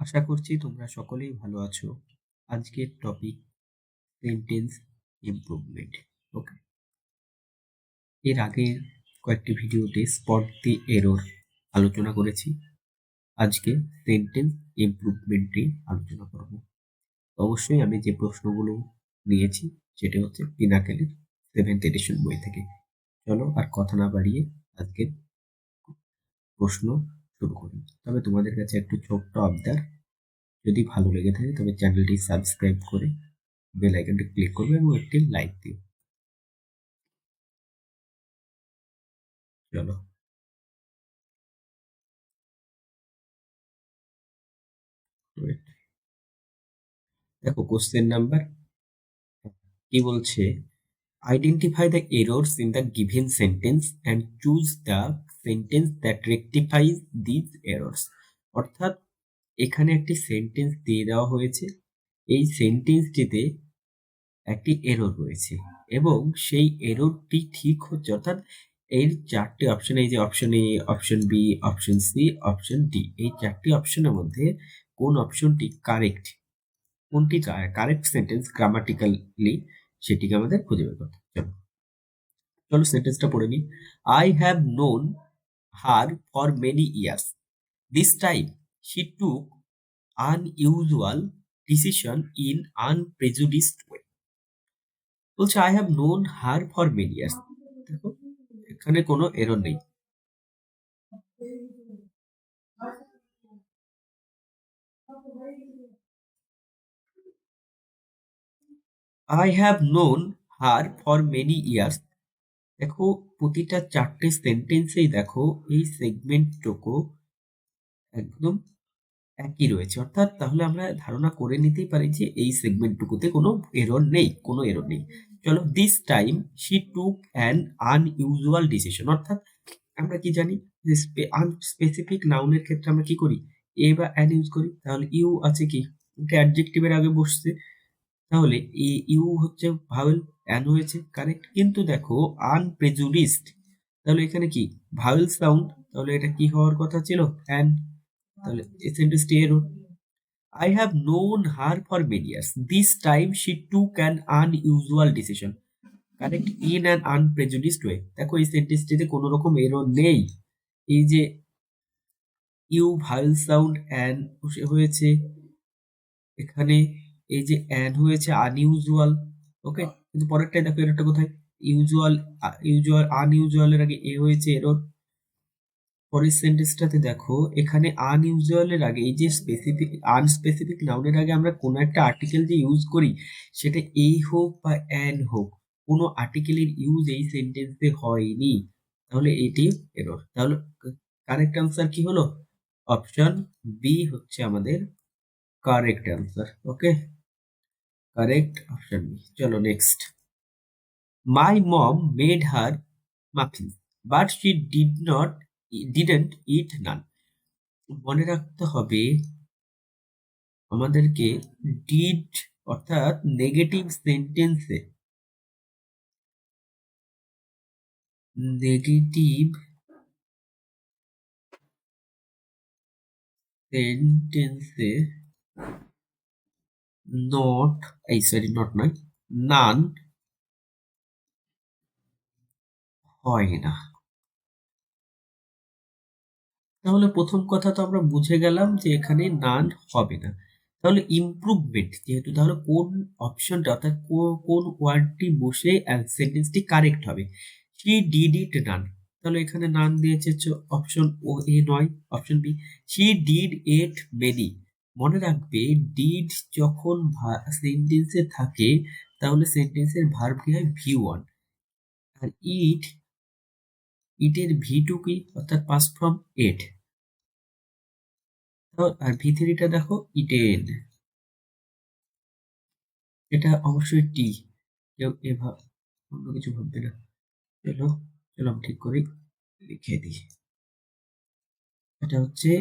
আশা করছি তোমরা সকলেই ভালো আছো। আজকের টপিক সেন্টেন্স ইমপ্রুভমেন্ট। ওকে, এর আগের কয়েকটি ভিডিওতে স্পট দি এরর আলোচনা করেছি। আজকে সেন্টেন্স ইমপ্রুভমেন্টে আলোচনা করব। অবশ্যই আমি যে প্রশ্নগুলো নিয়েছি সেটা হচ্ছে পিনাকেলের 7th এডিশন বই থেকে। চলো আর কথা না বাড়িয়ে আজকের প্রশ্ন শুরু করি। তবে তোমাদের কাছে একটু ছোট্ট আবদার, যদি ভালো লেগে থাকে তবে চ্যানেলটি সাবস্ক্রাইব করে বেল আইকনটি ক্লিক করবে এবং একটি লাইক দিও। চলো, দেখো কোশ্চেন নাম্বার কি বলছে, identify the errors in the given sentence and choose the sentence that rectifies these errors. অর্থাৎ এখানে একটি সেন্টেন্স দিয়ে দেওয়া হয়েছে, এই সেন্টেন্সটিতে একটি এরর রয়েছে এবং সেই এররটি ঠিক হচ্ছে, অর্থাৎ এর চারটি অপশন, এই যে option A, option B, option C, option D, এই চারটি অপশনের মধ্যে কোন অপশনটি কারেক্ট, কোনটি কারেক্ট সেন্টেন্স গ্রামাটিক্যালি, সেটিকে আমাদের খুঁজে বের করতে হবে। চলো চলো সেন্টেন্সটা পড়ে নিই। I have known her for many years, this time she took unusual decision in unprejudiced way. বলছে I have known her for many years. দেখো এখানে কোনো এরর নেই। I have known her for many years. দেখো প্রতিটা চারটে সেন্টেন্সেই দেখো এই সেগমেন্টটুকু একদম একই রয়েছে, অর্থাৎ তাহলে আমরা ধারণা করে নিতেই পারি যে এই সেগমেন্টটুকুতে কোনো এরর নেই, কোনো এরর নেই। চলো, this time she took an unusual decision. অর্থাৎ আমরা কি জানি যে আনস্পেসিফিক নাউনের ক্ষেত্রে আমরা কি করি, এ বা অ্যান ইউজ করি। তাহলে ইউ আছে কি, এটা অ্যাডজেক্টিভের আগে বসছে, তাহলে এ ইউ হচ্ছে ভাওয়েল, অ্যান হয়েছে কারেক্ট। কিন্তু দেখো আনপ্রেজুডিসড, তাহলে এখানে কি ভাওয়েল সাউন্ড, তাহলে এটা কি হওয়ার কথা ছিল, অ্যান। তাহলে এই সেন্টেন্সটি error. I have known her for many years. This time she took an unusual decision. Correct, in an unprejudiced way. দেখো এই সেন্টেন্সটিতে কোনো রকম এরর নেই। এই যে ইউ ভাওয়েল সাউন্ড অ্যান হয়েছে এখানে, এই যে অ্যান হয়েছে আনইউজুয়াল। ওকে, কিন্তু পরেরটাই দেখো এররটা কোথায়, ইউজুয়াল, আনইউজুয়ালের আগে এ হয়েছে এরর। পরের সেন্টেন্সটাতে দেখো এখানে আনইউজুয়ালের আগে এই যে স্পেসিফিক, আনস্পেসিফিক নাউনের আগে আমরা কোনো একটা আর্টিকেল যে ইউজ করি, সেটা এই হোক বা অ্যান হোক, কোনো আর্টিকেলের ইউজ এই সেন্টেন্সে হয়নি, তাহলে এটি এরর। তাহলে কারেক্ট আনসার কি হলো, অপশন বি হচ্ছে আমাদের correct answer. Okay, correct option B. চলো next, my mom made her muffin but she didn't eat none. মনে রাখতে হবে আমাদেরকে ডিড অর্থাৎ নেগেটিভ সেন্টেন্সে, নেগেটিভ সেন্টেন্সে নট, এই সরি নট নয়, নান হয় না। তাহলে প্রথম কথা তো আমরা বুঝে গেলাম যে এখানে নান হবে না। তাহলে ইমপ্রুভমেন্ট যেহেতু, তাহলে কোন অপশনটা অর্থাৎ কোন ওয়ার্ডটি বসে সেন্টেন্সটি কারেক্ট হবে, শি ডিড ইট নান। তাহলে এখানে নান দিয়েছে অপশন ও এ নয়, option B. She did it many. মনে রাখবে ডিড যখন সেন্টেন্সে থাকে তাহলে সেন্টেন্সের ভার্ব কি হয়, ভি ওয়ান। আর ইটের ভি টু কি, অর্থাৎ পাস্ট ফর্ম এট। আর ভি থ্রিটা দেখো ইটেন, এটা অবশ্যই টি, কেউ অন্য কিছু ভাববে না। চলো চলো আমি ঠিক করে লিখে দিই, এটা হচ্ছে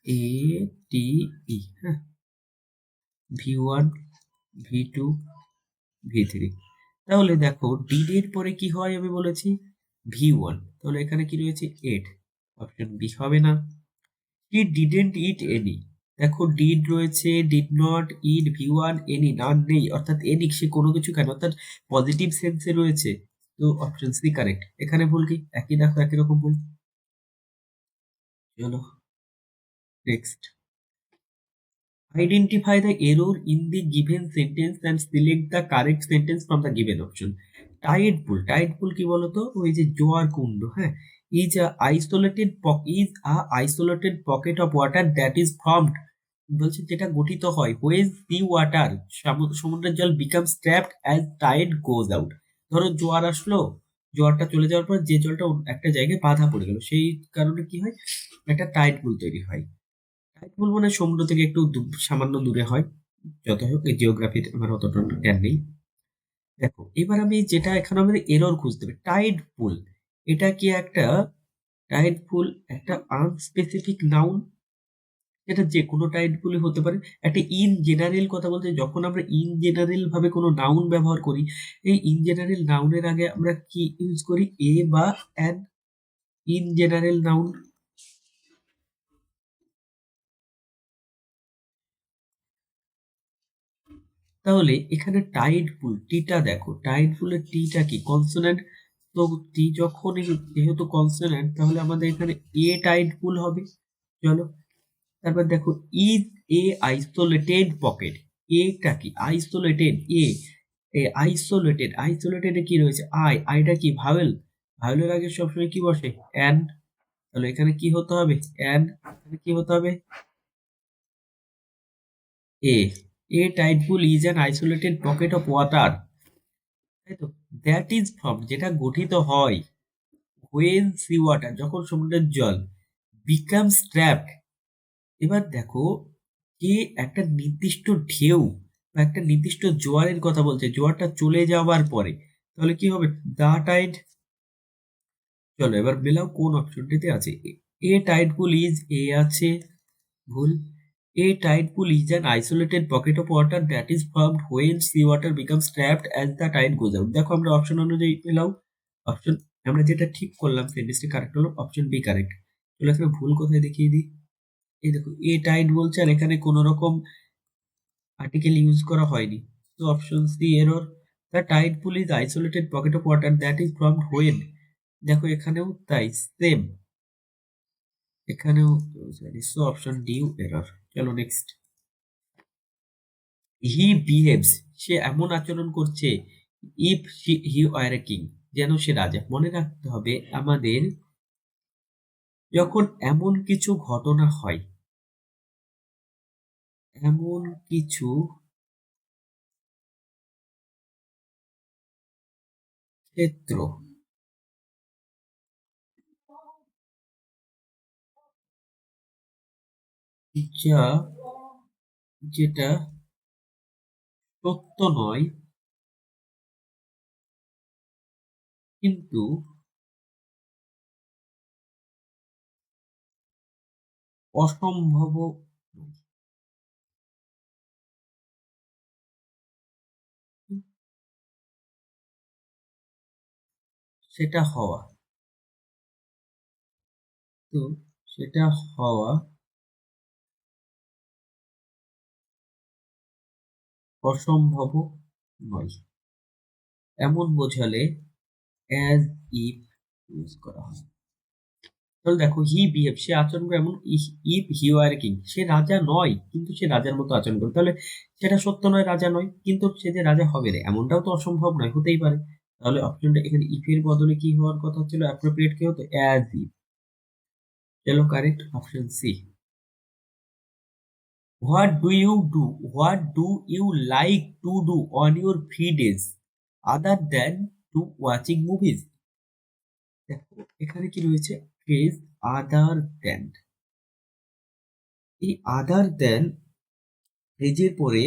এ টি ই। হ্যাঁ, V one, V two, V three. তাহলে দেখো ডিড এর পরে কি হয় আমি বলেছি, ভি ওয়ান। তাহলে এখানে কি রয়েছে, এট। অপশন বি হবে না। He didn't eat any. দেখো ডিড রয়েছে, did not, eat, V one, any, none নেই, অর্থাৎ এনি সে কোনো কিছু কেন, অর্থাৎ পজিটিভ সেন্সে রয়েছে। তো অপশন সি কারেক্ট। এখানে ভুল কি? একই দেখো, একই রকম ভুল। চলো next. Identify the error in the given sentence and select the correct sentence from the given option. Tide pool, tide pool কি বলতো? ওই যে জোয়ার কুণ্ড, হ্যাঁ। is a isolated pocket of water that is formed, বলছে যেটা গঠিত হয় when the water, সমুদ্রের জল becomes trapped as tide goes out। ধরো জোয়ার আসলো, জোয়ারটা চলে যাওয়ার পর যে জলটা একটা জায়গায় বাঁধা পড়ে গেল, সেই কারণে কি হয়, একটা টাইড পুল তৈরি হয়। বলবো না সমুদ্র থেকে একটু সামান্য দূরে হয়। যত হোক, এই জিওগ্রাফির আমার অতটা জ্ঞান নেই। দেখো এবার আমি যেটা এখানে আমাদের এরর খুঁজতে হবে, টাইড পুল। এটা কি একটা, টাইড পুল একটা আনস্পেসিফিক নাউন, এটা যে কোনো টাইড পুলই হতে পারে। একটা ইন জেনারেল কথা বলতে, যখন আমরা ইন জেনারেল ভাবে কোনো নাউন ব্যবহার করি, এই ইন জেনারেল নাউনের আগে আমরা কি ইউজ করি? এ বা অ্যান। In general noun. তাহলে এখানে টাইড পুল, টিটা দেখো, টাইড পুলের টিটা কি? কনসোনেন্ট। তো টি যখন যেহেতু কনসোনেন্ট, তাহলে আমাদের এখানে এ টাইড পুল হবে। চলো তারপর দেখো, ইজ এ আইসোলেটেড পকেট। এটা কি? আইসোলেটেড। আইসোলেটেড, আইসোলেটেড কি রয়েছে? আইটা কি? ভাওয়েল। ভাওয়েলের আগে সবসময় কি বসে? অ্যান। তাহলে এখানে কি হতে হবে? অ্যান। এখানে কি হতে হবে? A. A tide pool is an isolated pocket of water, তাই তো, দ্যাট ইজ ফর্ম, যেটা গঠিত হয় হোয়েন সি ওয়াটার, যখন সমুদ্রের জল বিকামস ট্র্যাপড। এবার দেখো, যে একটা নির্দিষ্ট ঢেউ বা একটা নির্দিষ্ট জোয়ারের কথা বলছে, জোয়ারটা চলে যাওয়ার পরে, তাহলে কি হবে? দা টাইড। চলো এবার মেলাও কোন অপশনটিতে আছে। এ টাইড পুল ইজ, এ আছে, ভুল। A tide pool is an isolated pocket of water that is formed when sea water becomes trapped as the tide goes out। দেখো আমরা অপশন অনুযায়ী পেলাম। অপশন, আমরা যেটা ঠিক করলাম সেন্টেন্সটি কারেক্ট হলো, অপশন বি কারেক্ট। তাহলে এখানে ভুল কোথায় দেখিয়ে দিই। এই দেখো, এ টাইড বলছে আর এখানে কোনো রকম আর্টিকেল ইউজ করা হয়নি। তো option C error. The tide pool is isolated pocket of water that is formed when. দেখো এখানেও তাই, সেম এখানেও। Sorry, so option D error. চলো নেক্সট। হি বিহেভস, সে এমন আচরণ করছে, if he were a king, যেন সে রাজা। মনে রাখতে হবে আমাদের, যখন এমন কিছু ঘটনা হয়, এমন কিছু ক্ষেত্র, যা, যেটা সত্য নয় কিন্তু অসম্ভব নয়। সেটা হওয়া, তো সেটা হওয়া অসম্ভব নয়, এমন বোঝালে অ্যাজ ইফ ইউজ করা হয়। তাহলে দেখো, হি বিহেভ, সে আচরণ করে এমন, ইফ হি ওয়ার কিং, সে রাজা নয় কিন্তু সে রাজার মতো আচরণ করে। তাহলে সেটা সত্য নয়, রাজা নয়, কিন্তু সে যে রাজা হবে রে এমনটাও তো অসম্ভব নয়, হতেই পারে। তাহলে অপশনটা এখানে ইফ এর বদলে কি হওয়ার কথা ছিল? অ্যাপ্রোপ্রিয়েট কি হতো? As if. চলো correct, option C. What do you do, what do you like to do on your free days other than to watching movies. দেখো এখানে কি রয়েছে? Phrase other than. এই আদার দেন ফ্রেজের পরে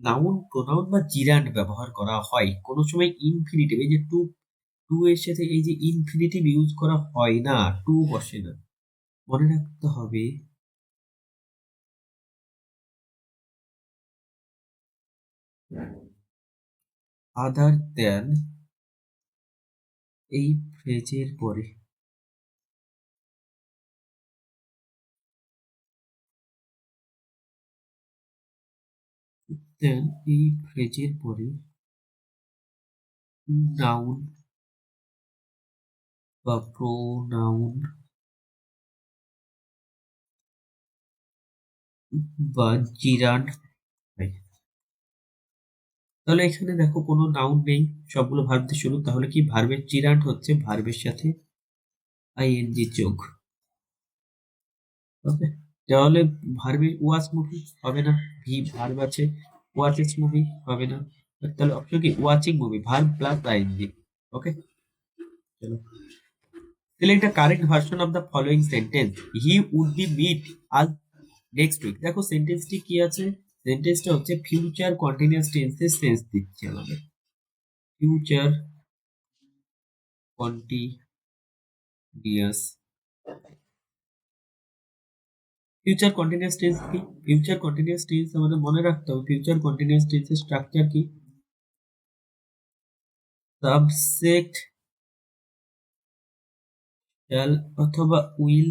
নাউন, প্রোনাউন বা জিরান্ড ব্যবহার করা হয়। কোনো সময় ইনফিনিটিভ, এই যে টু, টু এর সাথে এই যে ইনফিনিটিভ ইউজ করা হয় না, টু বসে না। মনে রাখতে হবে। আদার দেন এই ফ্রেজের পরে দেন এই ফ্রেজের পরে নাউন বা প্রোনাউন বা জিরান্ড হয়। তাহলে এখানে দেখো কোনো নাউন নেই, সবগুলো ভার্ব দিয়ে শুরু, তাহলে কি ভার্বের জিরান্ড হচ্ছে ভার্বের সাথে আইএনজি যোগ। ওকে, তাহলে ভার্বে ওয়াচ মুভি হবে না, ভি ভার্ব আছে, ওয়াচেস মুভি হবে না, তাহলে অপশন কি watching movie, verb plus ING. Okay, চলো select the correct version of the following sentence, he would be meet us next week. দেখো সেন্টেন্সটি কি আছে, সেন্টেন্সটা হচ্ছে ফিউচার কন্টিনিউয়াস টেন্সের সেন্স দিচ্ছে আমাদের, future continuous. Future continuous tense কি, ফিউচার কন্টিনিউয়াস টেন্স আমাদের মনে রাখতে হবে, ফিউচার কন্টিনিউয়াস টেন্সের স্ট্রাকচার কি, সাবজেক্ট শ্যাল অথবা উইল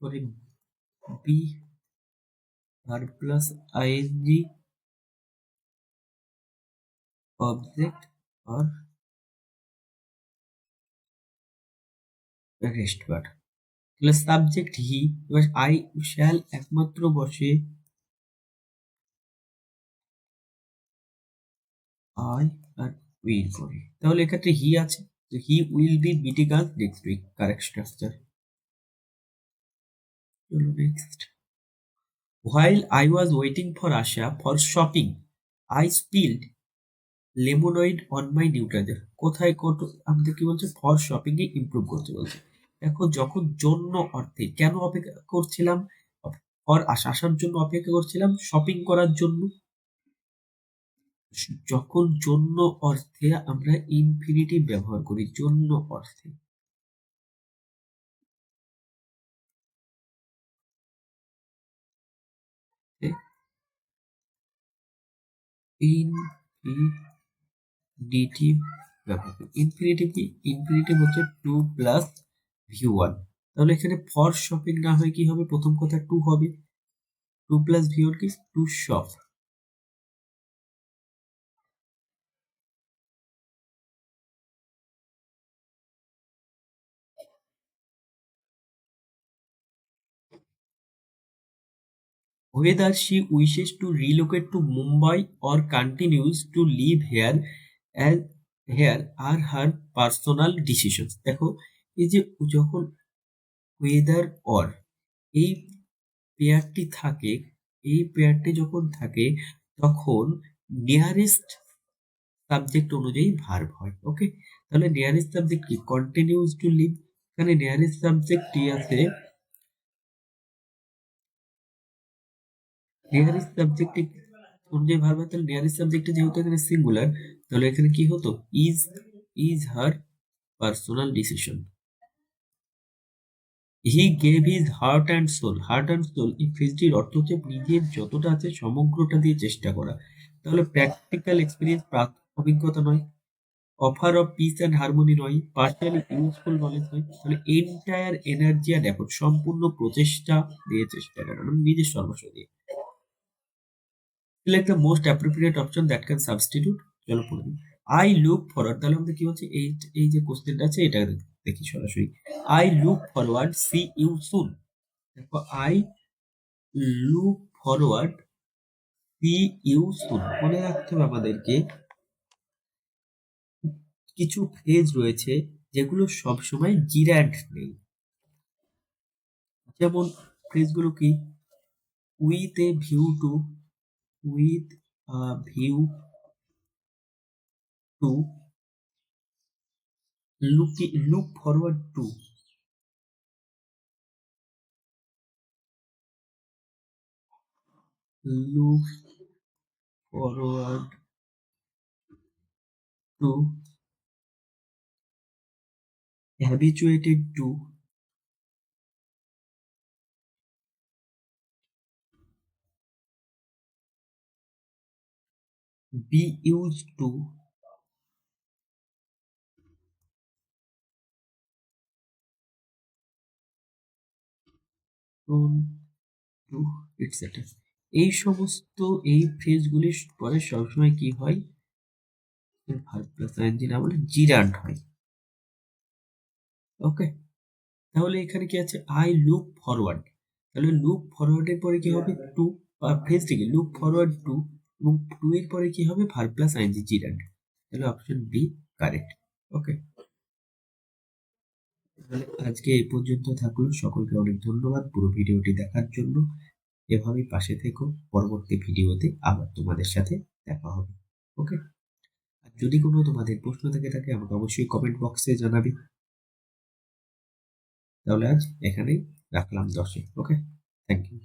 করে be verb plus I N G object আর রেস্ট ভার্ব। তাহলে সাবজেক্ট হি, এবার আই শ্যাল একমাত্র বসে আই আর উইল করে, তাহলে এক্ষেত্রে হি আছে, তো he will be meeting us next week, correct structure. চলো next, while I was waiting for Asha for shopping I spilled lemonade on my new trousers. কোথায় কত আমাদের কি বলছে, ফর শপিং এ ইমপ্রুভ করতে বলছে। দেখো যখন জন্য অর্থে কেন অপেক্ষা করছিলাম, ফর আসার জন্য অপেক্ষা করছিলাম, শপিং করার জন্য। যখন জন্য অর্থে আমরা ইনফিনিটিভ ব্যবহার করি, জন্য অর্থে, ইনফিনিটিভ ব্যবহার করি। ইনফিনিটিভ কি, ইনফিনিটিভ হচ্ছে টু প্লাস ভিউ ওয়ান, তাহলে এখানে ফর শপিং না হয় কি হবে, প্রথম কথা টু হবে, টু প্লাস ভিউ ওয়ান কি to shop. Whether she wishes to relocate to Mumbai or continues to live here as here are her personal decisions। দেখো এই যে যখন ওয়েদার অর এই পেয়ারটি থাকে, এই পেয়ারটি যখন থাকে তখন নিয়ারেস্ট সাবজেক্ট অনুযায়ী ভার্ব হয়। ওকে, তাহলে নিয়ারেস্ট সাবজেক্ট কি, কন্টিনিউস টু লিভ, এখানে নিয়ারেস্ট সাবজেক্ট কি আছে, নিয়ারেস্ট সাবজেক্ট অনুযায়ী ভার্ব হয়, তাহলে নিয়ারেস্ট সাবজেক্টে যেহেতু এখানে সিঙ্গুলার, তাহলে এখানে কি হতো, is, is her personal decision. He gave his heart and soul, heart and soul এই ফ্রেজটির অর্থ হচ্ছে নিজের যতটা আছে সমগ্রটা দিয়ে চেষ্টা করা, তাহলে প্র্যাকটিক্যাল এক্সপিরিয়েন্স অভিজ্ঞতা নয়, offer of piece and harmony নয়, পার্সিয়ালি ইউজফুল নলেজ নয়, তাহলে এন্টায়ার এনার্জি অ্যান্ড এফোর্ট সম্পূর্ণ প্রচেষ্টা দিয়ে চেষ্টা করা, মানে নিজের সর্বস্ব দিয়ে। Select the most appropriate option that can substitute. চলো পড়ে নিই। আই লুক ফরওয়ার্ড, তাহলে আমাদের কি হচ্ছে, এই এই যে কোশ্চেনটা আছে এটা দেখি সরাসরি। I look forward see you soon. দেখো I look forward see you soon, মনে রাখতে হবে আমাদেরকে কিছু ফ্রেজ রয়েছে যেগুলো সবসময় জিরান্ড নেই, যেমন ফ্রেজগুলো কি, with a view to, with a view to, look forward to, look forward to, habituated to, be used to, prone to, etc. এই সমস্ত এই ফ্রেজগুলির পরে সবসময় কি হয়, ভার্ব প্লাস আইএনজি না বলে জিরান্ড হয়। ওকে, তাহলে এখানে কি আছে, আই লুক ফরওয়ার্ড, তাহলে লুক ফরওয়ার্ডের পরে কি হবে, টু, ফ্রেজটিকে লুক ফরওয়ার্ড টু, এবং টু এর পরে কি হবে, ভার্ব প্লাস আইএনজি জিরান্ড। তাহলে অপশন বি কারেক্ট। ওকে, তাহলে আজকে এই পর্যন্ত থাকলো। সকলকে অনেক ধন্যবাদ পুরো ভিডিওটি দেখার জন্য। এভাবেই পাশে থেকো, পরবর্তী ভিডিওতে আবার তোমাদের সাথে দেখা হবে। ওকে, আর যদি কোনো তোমাদের প্রশ্ন থেকে থাকে আমাকে অবশ্যই কমেন্ট বক্সে জানাবে। তাহলে আজ এখানেই রাখলাম 10-এ। ওকে, থ্যাংক ইউ।